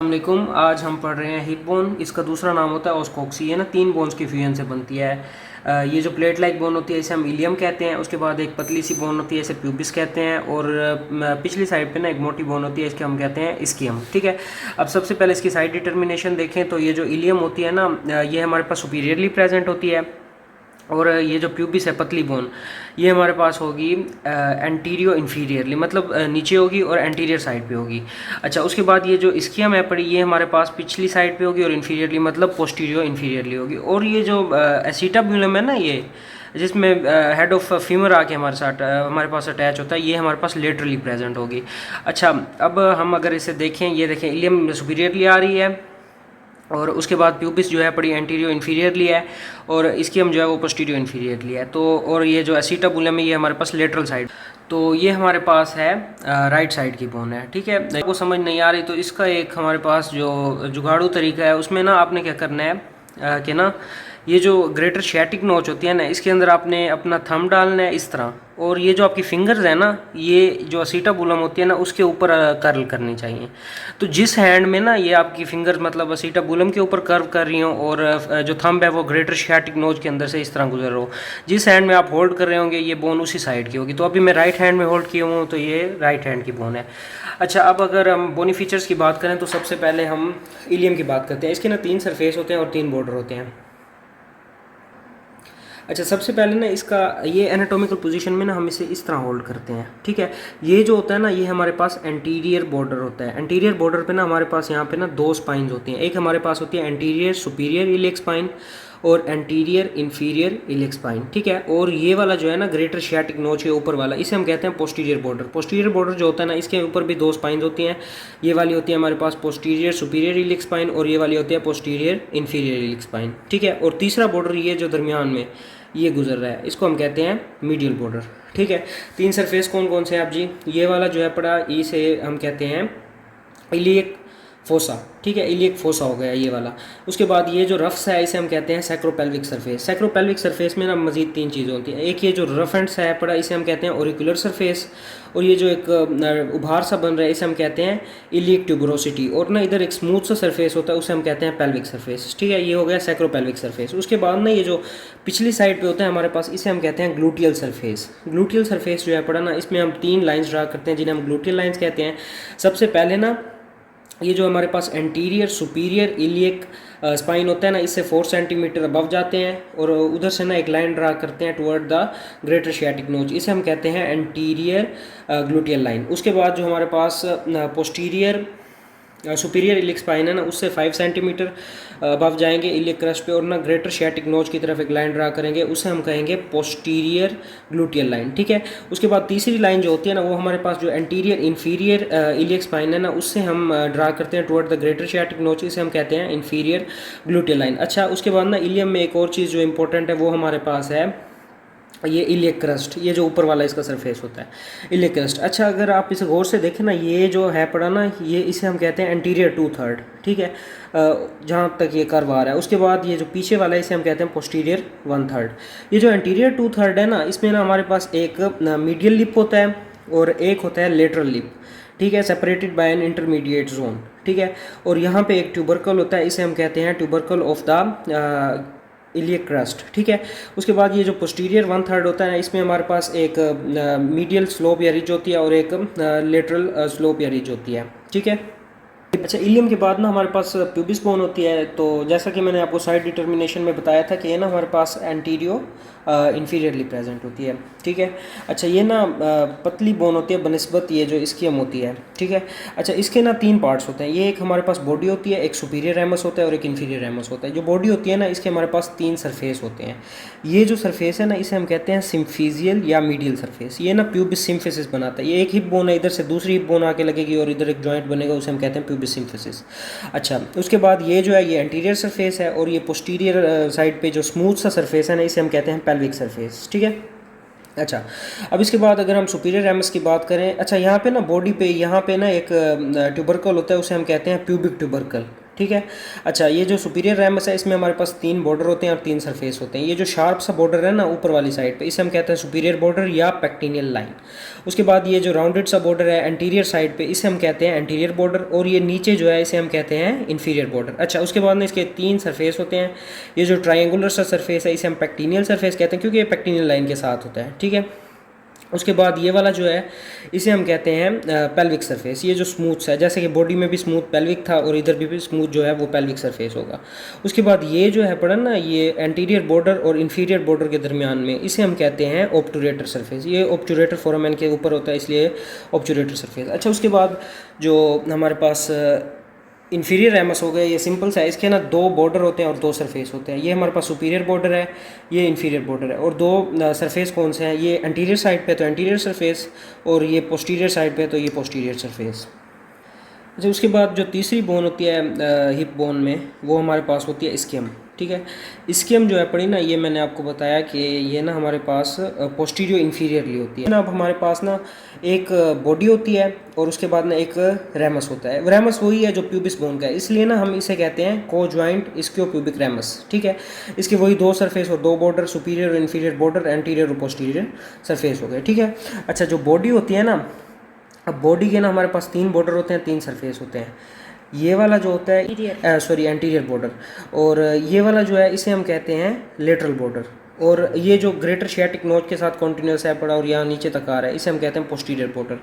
वालेकुम। आज हम पढ़ रहे हैं हिप बोन। इसका दूसरा नाम होता है ओस्कोक्सी। ये ना तीन बोन्स की फ्यूजन से बनती है। ये जो प्लेट लाइक बोन होती है इसे हम इलियम कहते हैं। उसके बाद एक पतली सी बोन होती है इसे प्यूबिस कहते हैं। और पिछली साइड पे ना एक मोटी बोन होती है इसके हम कहते हैं इस्कियम। ठीक है। अब सबसे पहले इसकी साइड डिटर्मिनेशन देखें तो ये जो इलियम होती है ना ये हमारे पास सुपीरियरली प्रेजेंट होती है। और ये जो प्यूबिस है पतली बोन ये हमारे पास होगी एंटीरियो इन्फीरियरली, मतलब नीचे होगी और एंटीरियर साइड पे होगी। अच्छा, उसके बाद ये जो इस्कियम है पड़ी ये हमारे पास पिछली साइड पे होगी और इन्फीरियरली मतलब पोस्टीरियो इन्फीरियरली होगी। और ये जो एसिटाबुलम है ना ये जिसमें हेड ऑफ फीमर आके हमारे पास अटैच होता है ये हमारे पास लेटरली प्रेजेंट होगी। अच्छा, अब हम अगर इसे देखें, ये देखें इलियम सुपीरियरली आ रही है और उसके बाद प्यूबिस जो है बड़ी एंटीरियो इन्फीरियरली है और इसकी हम जो है वो पोस्टीरियो इन्फीरियरली है। तो और ये जो एसिटाबुलम है ये हमारे पास लेटरल साइड। तो ये हमारे पास है राइट साइड की बोन है। ठीक है, आपको समझ नहीं आ रही तो इसका एक हमारे पास जो जुगाड़ू तरीका है उसमें ना आपने क्या करना है कि ना ये जो ग्रेटर शैटिक नोच होती है ना इसके अंदर आपने अपना थंब डालना है इस तरह, और ये जो आपकी फिंगर्स है ना ये जो असीटाबुलम होती है ना उसके ऊपर कर्ल करनी चाहिए। तो जिस हैंड में ना ये आपकी फिंगर्स मतलब असीटाबुलम के ऊपर कर्व कर रही हो और जो थंब है वो ग्रेटर शैटिक नोच के अंदर से इस तरह गुजर रहा हो, जिस हैंड में आप होल्ड कर रहे होंगे ये बोन उसी साइड की होगी। तो अभी मैं राइट हैंड में होल्ड किया हूँ तो ये राइट हैंड की बोन है। अच्छा, अब अगर हम बोनी फीचर्स की बात करें तो सबसे पहले हम इलियम की बात करते हैं। इसके ना 3 सरफेस होते हैं और 3 बॉर्डर होते हैं। अच्छा, सबसे पहले ना इसका ये एनाटॉमिकल पोजीशन में ना हम इसे इस तरह होल्ड करते हैं। ठीक है, ये जो होता है ना ये हमारे पास एंटीरियर बॉर्डर होता है। एंटीरियर बॉर्डर पे ना हमारे पास यहाँ पे ना 2 स्पाइन्स होती हैं। एक हमारे पास होती है एंटीरियर सुपीरियर इलियक स्पाइन और एंटीरियर इन्फीरियर इलियक स्पाइन। ठीक है, और ये वाला जो है ना ग्रेटर शियाटिक नोच के ऊपर वाला इसे हम कहते हैं पोस्टीरियर बॉर्डर। पोस्टीरियर बॉर्डर जो होता है ना इसके ऊपर भी 2 स्पाइन्स होती हैं। ये वाली होती है हमारे पास पोस्टीरियर सुपीरियर इलियक स्पाइन और ये वाली होती है पोस्टीरियर इन्फीरियर इलियक स्पाइन। ठीक है, और तीसरा बॉर्डर ये जो दरमियान में ये गुजर रहा है इसको हम कहते हैं मीडियल बॉर्डर। ठीक है, 3 सरफेस कौन कौन से हैं आप जी? ये वाला जो है पड़ा इसे हम कहते हैं इलियक फोसा। ठीक है, इलियक फोसा हो गया ये वाला। उसके बाद ये जो रफ्स है इसे हम कहते हैं सैक्रोपेल्विक सरफेस। सैक्रोपेल्विक सरफेस में ना मजीद 3 चीज़ें होती हैं। एक ये जो रफ एंड सा है पड़ा इसे हम कहते हैं ऑरिकुलर सरफेस, और ये जो एक उभार सा बन रहा है इसे हम कहते हैं इलियक ट्यूबरोसिटी, और ना इधर एक स्मूथ सा सरफेस होता है उसे हम कहते हैं पेल्विक सरफेस। ठीक है, ये हो गया सैक्रोपेल्विक सरफेस। उसके बाद ना ये जो पिछली साइड पे होता है हमारे पास इसे हम कहते हैं ग्लूटियल सरफेस। ग्लूटियल सरफेस जो है पड़ा ना इसमें हम 3 लाइन्स ड्रा करते हैं जिन्हें हम ग्लूटियल लाइन्स कहते हैं। सबसे पहले ना ये जो हमारे पास एंटीरियर सुपीरियर इलियक स्पाइन होता है ना इससे 4 सेंटीमीटर अबव जाते हैं और उधर से ना एक लाइन ड्रा करते हैं टुवर्ड द ग्रेटर शियाटिक नोच, इसे हम कहते हैं एंटीरियर ग्लूटियल लाइन। उसके बाद जो हमारे पास पोस्टीरियर सुपीरियर इलियक स्पाइन है ना उससे 5 सेंटीमीटर अबव जाएंगे इलियक क्रस्ट पे और ना ग्रेटर शियाटिक नोच की तरफ एक लाइन ड्रा करेंगे, उसे हम कहेंगे पोस्टीरियर ग्लूटियल लाइन। ठीक है, उसके बाद तीसरी लाइन जो होती है ना वो हमारे पास जो एंटीरियर इन्फीरियर इलियक स्पाइन है ना उससे हम ड्रा करते हैं टुवर्ड द ग्रेटर शियाटिक नोच, इसे हम कहते हैं इन्फीरियर ग्लूटियल लाइन। अच्छा, उसके बाद ना इलियम में एक और चीज़ जो इंपॉर्टेंट है वो हमारे पास है ये इलियक क्रस्ट, ये जो ऊपर वाला इसका सरफेस होता है इलियक क्रस्ट। अच्छा, अगर आप इसे गौर से देखें ना ये जो है पड़ा ना ये इसे हम कहते हैं एंटीरियर 2/3। ठीक है, जहाँ तक ये कर्व आ रहा है। उसके बाद ये जो पीछे वाला है इसे हम कहते हैं पोस्टीरियर 1/3। ये जो एंटीरियर 2/3 है ना इसमें ना हमारे पास एक मीडियल लिप होता है और एक होता है लेटरल लिप। ठीक है, separated by an intermediate zone. ठीक है, और यहाँ पे एक ट्यूबरकल होता है इसे हम कहते हैं tubercle of the iliac crust. ठीक है, उसके बाद ये जो पोस्टीरियर 1/3 होता है ना इसमें हमारे पास एक मीडियल स्लोप या रिज होती है और एक लेटरल स्लोप या रिज होती है। ठीक है, अच्छा, इलियम के बाद ना हमारे पास प्यूबिस बोन होती है। तो जैसा कि मैंने आपको साइड डिटर्मिनेशन में बताया था कि ये ना हमारे पास एंटीरियो इन्फीरियरली प्रेजेंट होती है। ठीक है, अच्छा ये ना पतली बोन होती है बनिस्बत ये जो इस्कियम होती है। ठीक है, अच्छा इसके ना 3 पार्ट्स होते हैं। ये एक हमारे पास बॉडी होती है, एक सुपीरियर रेमस होता है और एक इन्फीरियर रेमस होता है। जो बॉडी होती है ना इसके हमारे पास 3 सरफेस होते हैं। ये जो सरफेस है ना इसे हम कहते हैं सिम्फिजियल या मीडियल सरफेस। ये ना प्यूबिस सिम्फिसिस बनाता है। ये एक हिप बोन है, इधर से दूसरी हिप बोन आके लगेगी और इधर एक जॉइंट बनेगा, उसे हम कहते हैं प्यूबिस सिम्फिसिस। अच्छा, उसके बाद ये जो है ये एंटीरियर सरफेस है और ये पोस्टीरियर साइड पे जो स्मूथ सा सरफेस है ना इसे हम कहते हैं पेल्विक सरफेस। ठीक है, अच्छा अब इसके बाद अगर हम सुपीरियर रेमस की बात करें, अच्छा यहाँ पे ना बॉडी पे यहाँ पे ना एक ट्यूबरकल होता है उसे हम कहते हैं प्यूबिक ट्यूबरकल। ठीक है। अच्छा, ये जो सुपीरियर रैमस है इसमें हमारे पास 3 बॉर्डर होते हैं और 3 सरफेस होते हैं। ये जो शार्प सा बॉर्डर है ना ऊपर वाली साइड पे, इसे हम कहते हैं सुपीरियर बॉर्डर या पेक्टिनियल लाइन। उसके बाद ये जो राउंडेड सा बॉर्डर है एंटीरियर साइड पे, इसे हम कहते हैं एंटीरियर बॉर्डर, और ये नीचे जो है इसे हम कहते हैं इन्फीरियर बॉर्डर। अच्छा, उसके बाद में इसके 3 सरफेस होते हैं। ये जो ट्राइंगुलर सा सरफेस है इसे हम पेक्टिनियल सरफेस कहते हैं क्योंकि ये पेक्टिनियल लाइन के साथ होता है, ठीक है। उसके बाद ये वाला जो है इसे हम कहते हैं पेल्विक सरफेस। ये जो स्मूथ है, जैसे कि बॉडी में भी स्मूथ पेल्विक था और इधर भी स्मूथ जो है वो पेल्विक सरफेस होगा। उसके बाद ये जो है पड़ा ना, ये एंटीरियर बॉर्डर और इन्फीरियर बॉर्डर के दरमियान में, इसे हम कहते हैं ऑब्टूरेटर सरफेस। ये ऑब्टूरेटर फोरामेन के ऊपर होता है इसलिए ऑब्टूरेटर सरफेस। अच्छा, उसके बाद जो हमारे पास इन्फीरियर रैमस हो गए, ये सिंपल सा है। इसके ना 2 बॉर्डर होते हैं और 2 सरफेस होते हैं। ये हमारे पास सुपीरियर बॉर्डर है, ये इन्फीरियर बॉर्डर है, और 2 सरफेस कौन से हैं, ये एंटीरियर साइड पे तो एंटीरियर सरफेस, और ये पोस्टीरियर साइड पे तो ये पोस्टीरियर सरफेस। अच्छा, उसके बाद जो तीसरी बोन होती है हिप बोन में, वो हमारे पास होती है स्कियम, ठीक है। स्कियम जो है पड़ी ना, ये मैंने आपको बताया कि ये ना हमारे पास पोस्टीरियो इन्फीरियरली होती है ना। अब हमारे पास ना एक बॉडी होती है और उसके बाद ना एक रैमस होता है। रैमस वही है जो प्यूबिस बोन का है, इसलिए ना हम इसे कहते हैं को ज्वाइंट स्क्यो प्यूबिक रैमस, ठीक है। इसके वही 2 सरफेस और 2 बॉर्डर, सुपीरियर और इन्फीरियर बॉर्डर, एंटीरियर और पोस्टीरियर सरफेस हो गए, ठीक है। अच्छा, जो बॉडी होती है ना, अब बॉडी के ना हमारे पास 3 बॉर्डर होते हैं, 3 सरफेस होते हैं। ये वाला जो होता है एंटीरियर बॉर्डर, और ये वाला जो है इसे हम कहते हैं लेटरल बॉर्डर, और ये जो ग्रेटर शियाटिक नोच के साथ कॉन्टिन्यूस है पड़ा और यहाँ नीचे तक आ रहा है, इसे हम कहते हैं पोस्टीरियर बॉर्डर,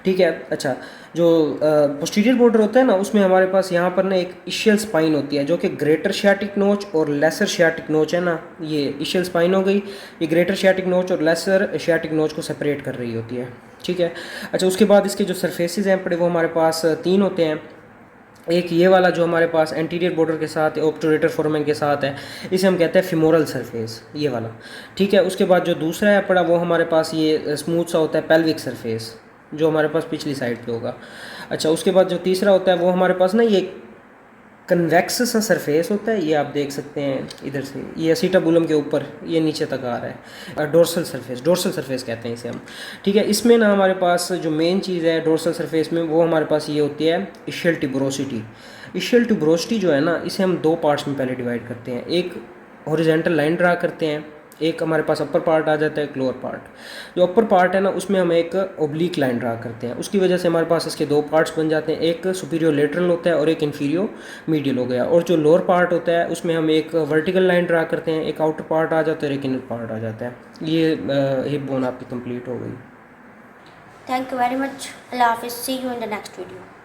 ठीक है। अच्छा, जो पोस्टीरियर बॉर्डर होता है ना, उसमें हमारे पास यहाँ पर ना एक इशियल स्पाइन होती है जो कि ग्रेटर शियाटिक नोच और लेसर शियाटिक नोच है ना, ये इशियल स्पाइन हो गई, ये ग्रेटर शियाटिक नोच और लेसर शियाटिक नोच को सेपरेट कर रही होती है, ठीक है। अच्छा, उसके बाद इसके जो सरफेसेस हैं पड़े वो हमारे पास 3 होते हैं। एक ये वाला जो हमारे पास एंटीरियर बॉर्डर के साथ ऑब्टूरेटर फोरामेन के साथ है, इसे हम कहते हैं फिमोरल सरफेस, ये वाला, ठीक है। उसके बाद जो दूसरा है पड़ा वो हमारे पास ये स्मूथ सा होता है पेल्विक सरफेस, जो हमारे पास पिछली साइड पे होगा। अच्छा, उसके बाद जो तीसरा होता है वो हमारे पास ना ये कन्वेक्स सा सरफेस होता है, ये आप देख सकते हैं इधर से, ये एसिटाबुलम के ऊपर ये नीचे तक आ रहा है, डोर्सल सरफेस कहते हैं इसे हम, ठीक है। इसमें ना हमारे पास जो मेन चीज़ है डोर्सल सरफेस में, वो हमारे पास ये होती है इशियल ट्यूबरोसिटी। इशियल ट्यूबरोसिटी जो है ना, इसे हम 2 पार्ट्स में पहले डिवाइड करते हैं। एक हॉरिजॉन्टल लाइन ड्रा करते हैं, एक हमारे पास अपर पार्ट आ जाता है, एक लोअर पार्ट। जो अपर पार्ट है ना, उसमें हम एक ओब्लिक लाइन ड्रा करते हैं, उसकी वजह से हमारे पास इसके 2 पार्ट्स बन जाते हैं, एक सुपीरियर लेटरल होता है और एक इन्फीरियर मीडियल हो गया। और जो लोअर पार्ट होता है उसमें हम एक वर्टिकल लाइन ड्रा करते हैं, एक आउटर पार्ट आ जाता है और एक इनर पार्ट आ जाता है। ये हिप बोन आपकी कंप्लीट हो गई। Thank you very much. अल्लाह हाफिज़। See you in the next video.